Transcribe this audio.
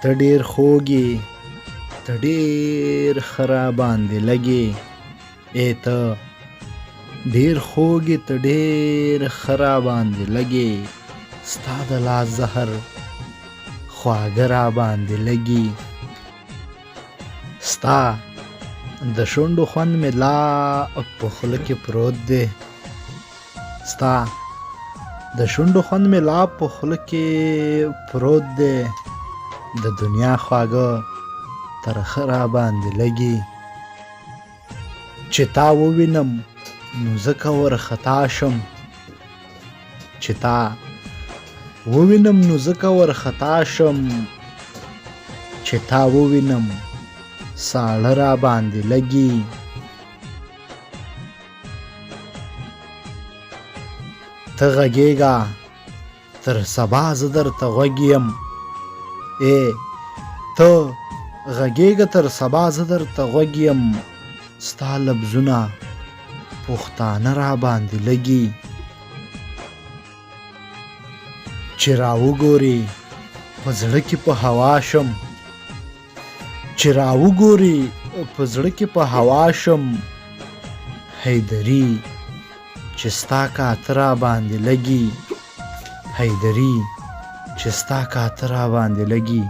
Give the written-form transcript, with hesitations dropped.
ته ډېر خوږ یې ته ډېر ښه راباندې لګې ای ته ډېر خوږ یې ته ډېر ښه راباندې لګې ستا د لاس زهر خواږه راباندې لګي ستا د شونډو خوند مې لا په خوله کې پروت دی ستا د شونډو خوند مې لا په خوله کې پروت دی د دنیا خواږه ترخه راباندې لګي چې تا ووینم نو ځکه ورخطا شم چې تا ووینم نو ځکه ورخطا شم چې تا ووینم ساړه راباندې لګي ته غږېږه تر سبا زه درته غوږ یم ای ته غږېږه تر سبا زه درته غوږ یم ستا لفظونه پښتانه راباندې لګي چې راوګورې په زړه کې په هوا شم چې راوګورې په زړه کې په هوا شم حیدري چې ستا کاته راباندې لګي حیدري چې ستا کاته راباندې لګي